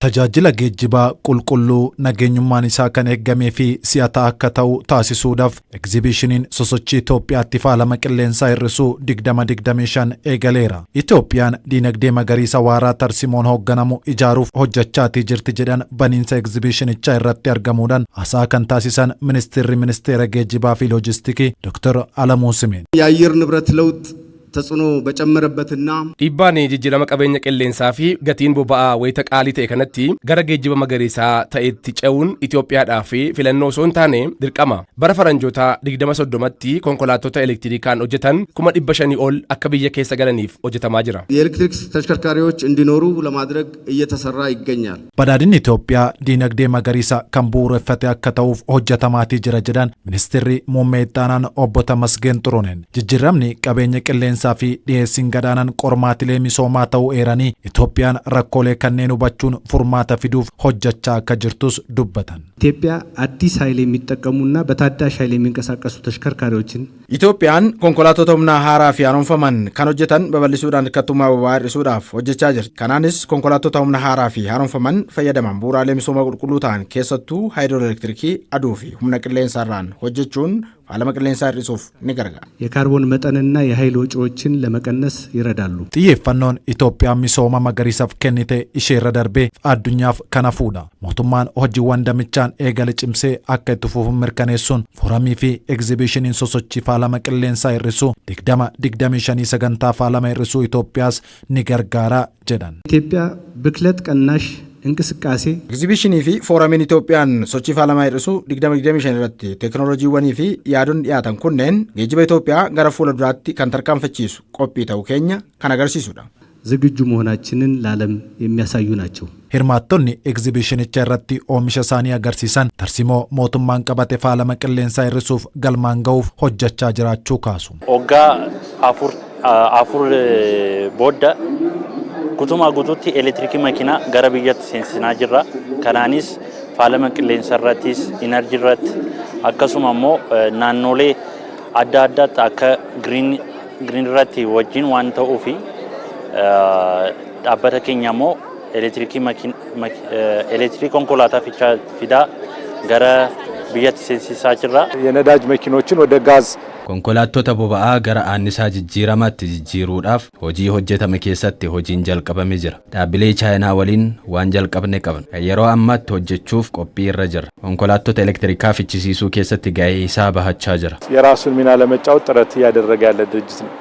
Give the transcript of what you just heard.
tajaajila geejjibaa qulqulluu nageenyummaan isaa kan eegamee fi si'ataa akka ta'u taasisuudhaaf egzibishiniin sosochii Itoophiyaatti faalama qilleensaa hir'isuu 2025 eegaleera. Itoophiyaan diinagdee magariisa waaraa Tarsimoon hoogganamu ijaaruuf hojjechaatii jirti jedhan baniinsa egzibishinichaa irratti argamuudhaan haasaa kan taasisan ministeera geejjibaa fi loojistikii Dr. Alamuu Simeen. የአየር ንብረት ለውጥ ተጽዕኖ በጨመረበትና ዲባኔ ጅጅረመ ቀበኛ ቀሌንሳፊ ገቲን ቦባአ ወይተ ቃሊቴ ከነቲ ገረ ጌጅበ መገሪሳ ተኤቲ ጨውን ኢትዮጵያዳፊ ፊለኖ ሶንታኔ ድርቀማ በረፈረንጆታ ዲግደመ ሶዶመቲ ኮንኮላቶታ ኤሌክትሪካን ኦጀተን ኩመ ዲበሸኒ ኦል አከብየ ኬሰ ገለኒፍ ኦጀተማ ጅራ የኤሌክትሪክ ተሽከርካሪዎች እንዲኖሩ ለማድረግ እየተሰራ ይገኛል። በዳድን ኢትዮጵያ ዲነግዴ መገሪሳ ከምቡረፈተ አከተውፍ ሆጀተማቲ ጅረ ጀዳን ሚኒስትሪ ሙሜጣናን ኦቦተ መስገን ጥሩነን ጅጅረምኒ ቀበኛ ቀሌንሳ fi dhiyeessiin gadaanan qormaatilee misoomaa ta'uu eeranii Itoophiyaan rakkoolee kanneen hubachuun furmaata fiduuf hojjechaa akka jirtus dubbatan. ኢትዮጵያ አዲስ ኃይል የሚጠቀሙና በታዳሽ ኃይል የሚንቀሳቀሱ ተሽከርካሪዎችን ኢትዮጵያን ኮንኮላቶታ humna haaraa fi haaromfaman kan hojjetan babal'isuudhaan hirkattummaa boba'aa hir'isuudhaaf hojjechaa jirti. Kanaanis konkolaatota humna haaraa fi haaromfaman fayyadaman bu'uuraalee misoomaa qulqulluu ta'an keessattuu haayidroeleektirikii aduu fi humna qilleensaarraan hojjechuun faalama qilleensaa hir'isuuf ni gargaara. የካርቦን መጠንና የኃይል ወጪዎችን ለመቀነስ ይረዳሉ. xiyyeeffannoon Itoophiyaan misooma magariisaaf kennite isheerra darbee addunyaaf kana fuudha. Mootummaan hojiiwwan damichaan eegale cimsee akka itti fufu mirkaneessuun foramii fi egzibishiniin sosochii faalama qilleensaa hir'isuu 2025 sagantaa faalama hir'isuu Itoophiyaas ni gargaara jedhan. ኢትዮጵያ ብክለት ቀናሽ እንቅስቃሴ ኤግዚቢሽኒ ፊ ፎረሚን ኢትዮጵያን ሶቺ ፋለማ ይርሱ 2025 irratti ቴክኖሎጂወኒ ፊ ያዱን ዲያታን ኩነን geejjiba ኢትዮጵያ gara fuula duraatti kan tarkaanfachiisu qophii ta'uu keenya kan agarsiisudha. ዝግጁ መሆናችንን ለዓለም የሚያሳዩ ናቸው. hirmaattonni egzibishinicha irratti oomisha isaanii agarsiisan tarsimoo mootummaan qabate faalama qilleensaa hir'isuuf galmaan ga'uuf hojjechaa jiraachuu kaasu. Waggaa afur booda guutumaa guutuutti elektirikii makiinaa gara biyyatti seensinaa jirra. Kanaanis faalama qilleensa irrattis inerjii irratti akkasuma immoo naannolee adda addaatti akka giriin irratti wajjin waan ta'uuf dhaabbata keenya immoo elektirikii konkolaataa fidaa gara biyyatti seensisaa jirra. የነዳጅ መኪኖችን ወደ ጋዝ konkolaattota boba'aa gara annisaa jijjiiramaatti jijjiiruudhaaf hojii hojjetame keessatti hojiin jalqabamee jira. Dhaabbilee chaayinaa waliin waan jalqabne qabna. Yeroo ammaatti hojjechuuf qophii irra jirra. Konkolaattota elektirikaa fichisiisuu keessatti gahee isaa bahachaa jira. የራሱን ሚና ለመጫወት ጥረት እያደረገ ያለ ድርጅት ነው።